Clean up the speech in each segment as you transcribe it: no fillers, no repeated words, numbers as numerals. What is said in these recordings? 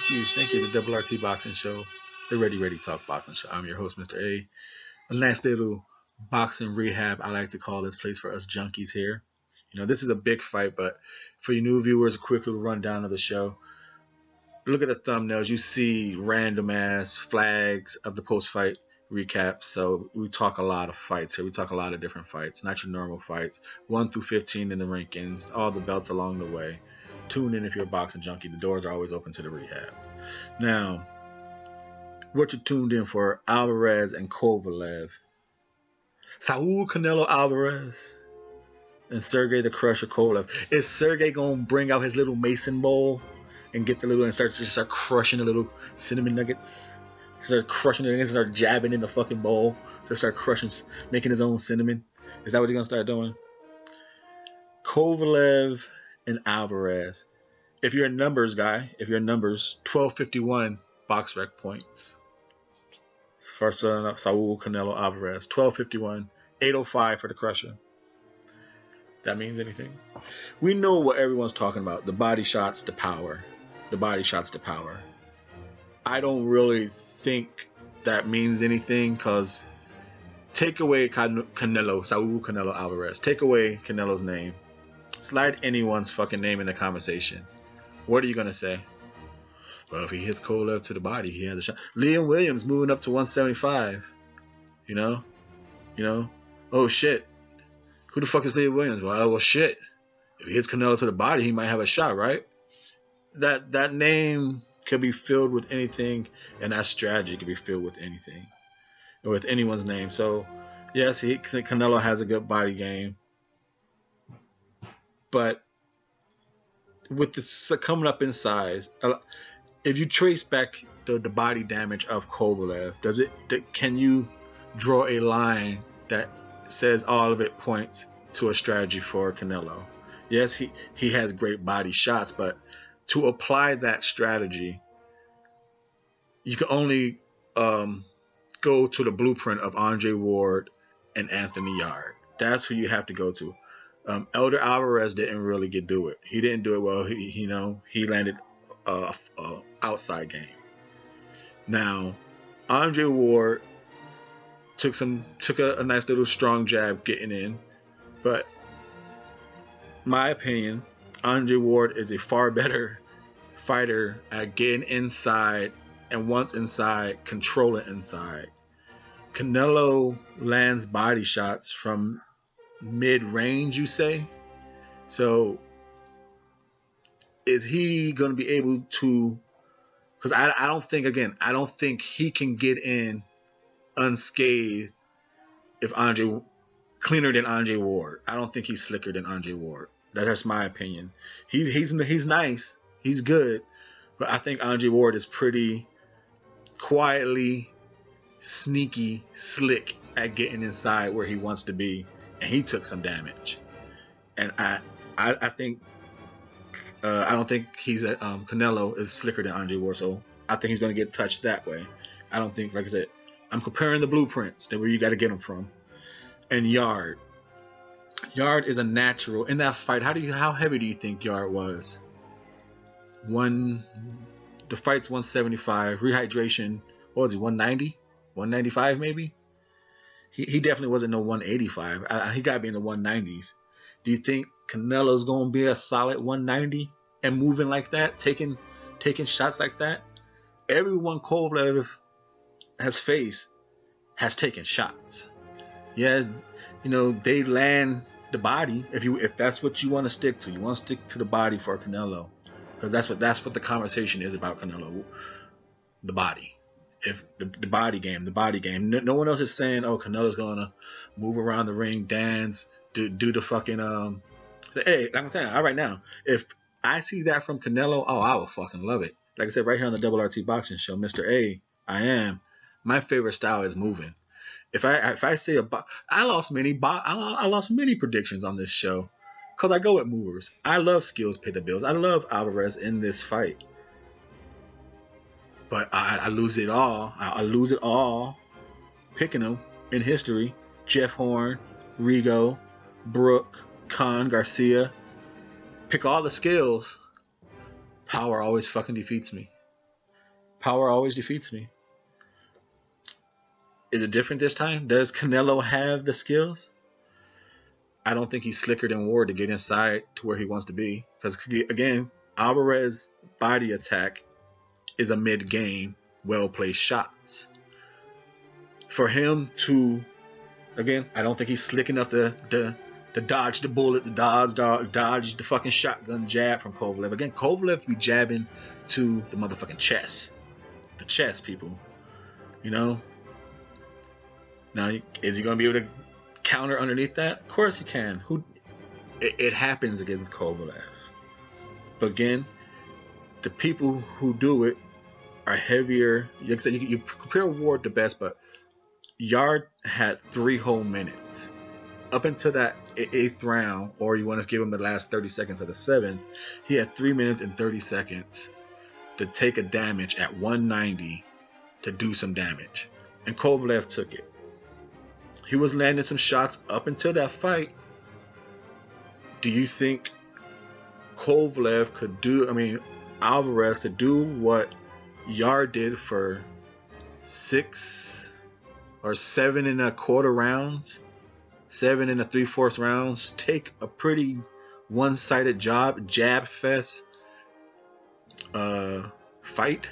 Thank you. The Double RT Boxing Show, the Ready Talk Boxing Show. I'm your host, Mr.A. A nice little boxing rehab, I like to call this place for us junkies here. You know, this is a big fight, but for you new viewers, a quick little rundown of the show. Look at the thumbnails. You see random ass flags of the post fight recap. So we talk a lot of fights here. We talk a lot of different fights, not your normal fights. 1 through 15 in the rankings, all the belts along the way. Tune in if you're a boxing junkie. The doors are always open to the rehab. Now, what you tuned in for, Alvarez and Kovalev. Saul Canelo Alvarez and Sergey the Crusher Kovalev. Is Sergey going to bring out his little mason bowl and get the little and start crushing the little cinnamon nuggets? Start crushing it and start jabbing in the fucking bowl. Just start crushing, making his own cinnamon. Is that what he's going to start doing? Kovalev and Alvarez. If you're a numbers guy, 1251 box rec points. For Saul Canelo Alvarez, 1251, 805 for the Crusher. That means anything? We know what everyone's talking about. The body shots, the power. The body shots, the power. I don't really think that means anything because take away Canelo, Saul Canelo Alvarez. Take away Canelo's name. Slide anyone's fucking name in the conversation. What are you going to say? Well, if he hits Kovalev to the body, he has a shot. Liam Williams moving up to 175. You know? Oh, shit. Who the fuck is Liam Williams? Well, shit. If he hits Canelo to the body, he might have a shot, right? That name could be filled with anything, and that strategy could be filled with anything. Or with anyone's name. So, yes, Canelo has a good body game. But with the coming up in size, if you trace back the body damage of Kovalev, can you draw a line that says all of it points to a strategy for Canelo? Yes, he has great body shots, but to apply that strategy, you can only go to the blueprint of Andre Ward and Anthony Yarde. That's who you have to go to. Elder Alvarez didn't really do it. He didn't do it well. He landed outside game. Now, Andre Ward took a nice little strong jab getting in, but my opinion, Andre Ward is a far better fighter at getting inside, and once inside, control it inside. Canelo lands body shots from mid-range, you say? So is he going to be able to, because I don't think he can get in unscathed cleaner than Andre Ward. I don't think he's slicker than Andre Ward. That's my opinion. He's nice, he's good, but I think Andre Ward is pretty quietly sneaky slick at getting inside where he wants to be, and he took some damage. And I think I don't think Canelo is slicker than Andre Ward, so I think he's going to get touched that way. I don't think, like I said, I'm comparing the blueprints that where you got to get them from. And Yarde is a natural in that fight. How heavy do you think Yarde was? The fight's 175. Rehydration, what was he? 190, 195 maybe. He definitely wasn't no 185. He got to be in the 190s. Do you think Canelo's going to be a solid 190 and moving like that, taking shots like that? Everyone Kovalev has faced has taken shots. Yeah, they land the body. If that's what you want to stick to, you want to stick to the body for Canelo, because that's what the conversation is about Canelo, the body. If the body game, no one else is saying, oh, Canelo's gonna move around the ring, dance, do the fucking hey, like I'm saying, all right now, if I see that from Canelo, oh, I will fucking love it. Like I said, right here on the Double RT Boxing Show, Mr.A, I am. My favorite style is moving. If I say I lost many predictions on this show because I go with movers. I love skills pay the bills. I love Alvarez in this fight. But I lose it all. I lose it all picking him in history. Jeff Horn, Rigo, Brooke, Khan, Garcia. Pick all the skills. Power always fucking defeats me. Power always defeats me. Is it different this time? Does Canelo have the skills? I don't think he's slicker than Ward to get inside to where he wants to be. Because, again, Alvarez's body attack is a mid-game, well-placed shots. For him to, again, I don't think he's slick enough to dodge the bullets, dodge the fucking shotgun jab from Kovalev. Again, Kovalev be jabbing to the motherfucking chest. The chest, people. You know? Now, is he going to be able to counter underneath that? Of course he can. It happens against Kovalev. But again, the people who do it are heavier. Like I said, you compare Ward the best, but Yard had 3 whole minutes. Up until that 8th round, or you want to give him the last 30 seconds of the 7th, he had 3 minutes and 30 seconds to take a damage at 190 to do some damage. And Kovalev took it. He was landing some shots up until that fight. Do you think Kovalev could do, Alvarez could do what Yard did for 6 or 7 1/4 rounds, 7 3/4 rounds, take a pretty one-sided jab fest fight?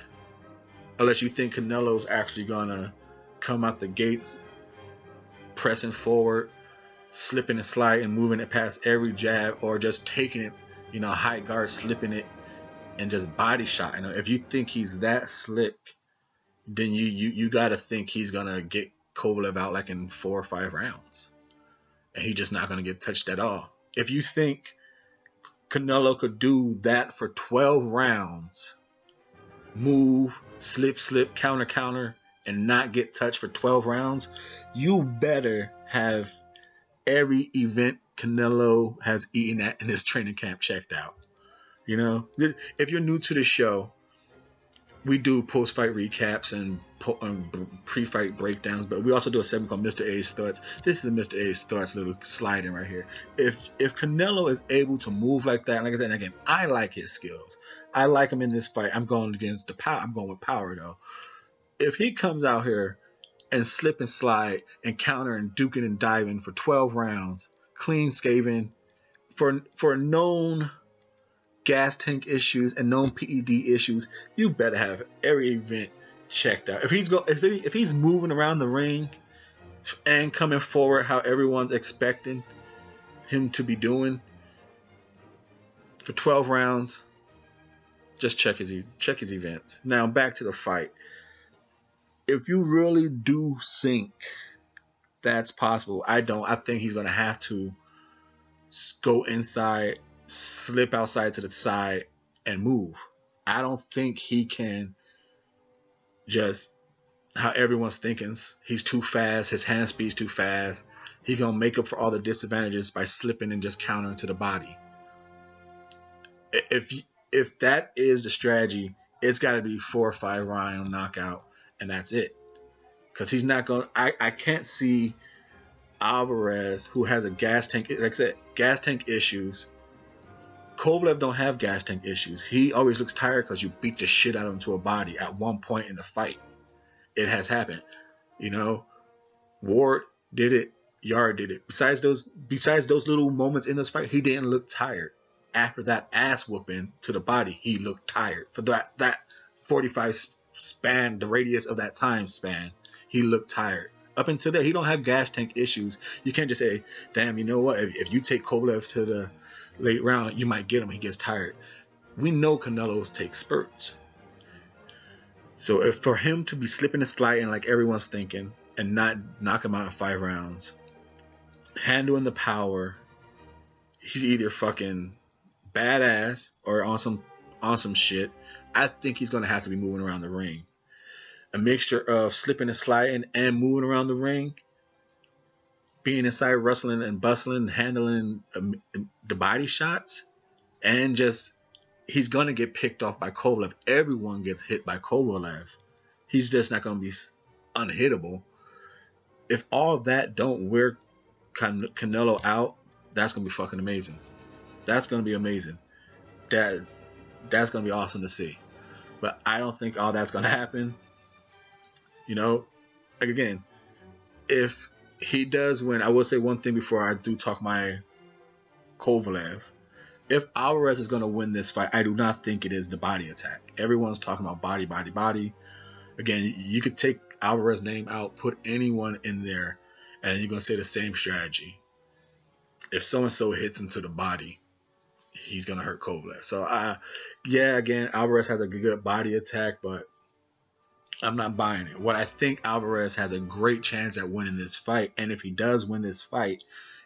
Unless you think Canelo's actually gonna come out the gates pressing forward, slipping and sliding, moving it past every jab, or just taking it, high guard, slipping it, and just body shot. If you think he's that slick, then you gotta think he's gonna get Kovalev out like in 4 or 5 rounds, and he's just not gonna get touched at all. If you think Canelo could do that for 12 rounds, move, slip, counter, and not get touched for 12 rounds, you better have every event Canelo has eaten at in his training camp checked out. If you're new to the show, we do post-fight recaps and pre-fight breakdowns, but we also do a segment called Mr.A's Thoughts. This is Mr. A's Thoughts little sliding right here. If Canelo is able to move like that, like I said, again, I like his skills. I like him in this fight. I'm going against the power. I'm going with power, though. If he comes out here and slip and slide and counter and duking and diving for 12 rounds, clean skaven, for known gas tank issues and known PED issues, you better have every event checked out. If he's moving around the ring and coming forward how everyone's expecting him to be doing for 12 rounds, just check his events. Now back to the fight. If you really do think that's possible, I don't. I think he's going to have to go inside, slip outside to the side, and move. I don't think he can just, how everyone's thinking, he's too fast, his hand speed's too fast. He's going to make up for all the disadvantages by slipping and just countering to the body. If that is the strategy, it's got to be 4 or 5 round knockout, and that's it. Because he's not going. I can't see Alvarez, who has a gas tank, like I said, gas tank issues. Kovalev don't have gas tank issues. He always looks tired because you beat the shit out of him to a body at one point in the fight. It has happened. Ward did it. Yard did it. Besides those little moments in this fight, he didn't look tired. After that ass whooping to the body, he looked tired. For that 45 span, the radius of that time span, he looked tired. Up until that, he don't have gas tank issues. You can't just say, damn, you know what? If you take Kovalev to the late round, you might get him. He gets tired. We know Canelo's take spurts. So for him to be slipping and sliding like everyone's thinking and not knock him out in 5 rounds, handling the power, he's either fucking badass or on some shit. I think he's going to have to be moving around the ring. A mixture of slipping and sliding and moving around the ring, being inside, rustling and bustling, handling the body shots, and just, he's going to get picked off by Kovalev. Everyone gets hit by Kovalev. He's just not going to be unhittable. If all that don't wear Canelo out, that's going to be fucking amazing. That's going to be amazing. That's going to be awesome to see. but I don't think all that's gonna happen. You know, like again, if he does win, I will say one thing before I do talk my Kovalev. If Alvarez is going to win this fight, I do not think it is the body attack. Everyone's talking about body, body, body. Again, you could take Alvarez's name out, put anyone in there, and you're going to say the same strategy. If so-and-so hits him to the body, he's going to hurt Kovalev. So, yeah, again, Alvarez has a good body attack, but I'm not buying it. What I think Alvarez has a great chance at winning this fight, and if he does win this fight,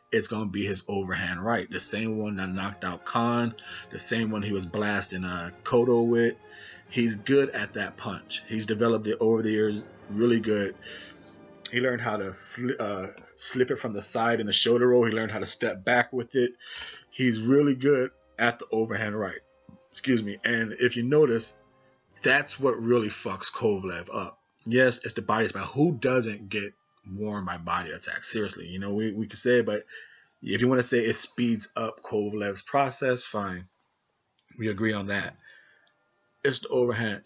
it's going to be his overhand right. The same one that knocked out Khan, the same one he was blasting Cotto with. He's good at that punch. He's developed it over the years, really good. He learned how to slip it from the side in the shoulder roll. He learned how to step back with it. He's really good at the overhand right. Excuse me. And if you notice, that's what really fucks Kovalev up. Yes, it's the body attack. Who doesn't get worn by body attacks? Seriously, you know, we could say it, but if you want to say it speeds up Kovalev's process, fine. We agree on that. It's the overhand.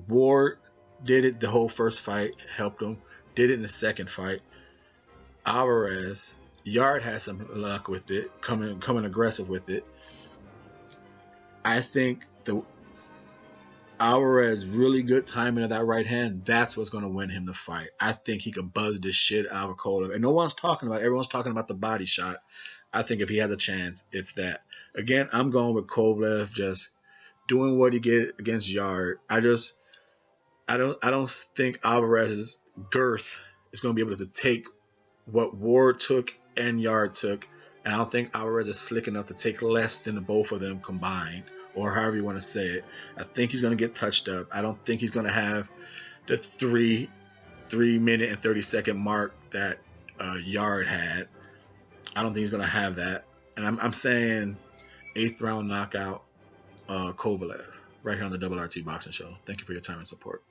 Ward did it the whole first fight, helped him. Did it in the second fight. Alvarez, Yard had some luck with it, coming aggressive with it. I think the Alvarez really good timing of that right hand, that's what's going to win him the fight. I think he could buzz this shit out of Kovalev. And no one's talking about it. Everyone's talking about the body shot. I think if he has a chance, it's that. Again, I'm going with Kovalev just doing what he did against Yard. I don't think Alvarez's girth is going to be able to take what Ward took and Yard took. And I don't think Alvarez is slick enough to take less than the both of them combined, or however you want to say it. I think he's going to get touched up. I don't think he's going to have the 3 minute and 30-second mark that Yard had. I don't think he's going to have that. And I'm saying 8th round knockout Kovalev right here on the Double RT Boxing Show. Thank you for your time and support.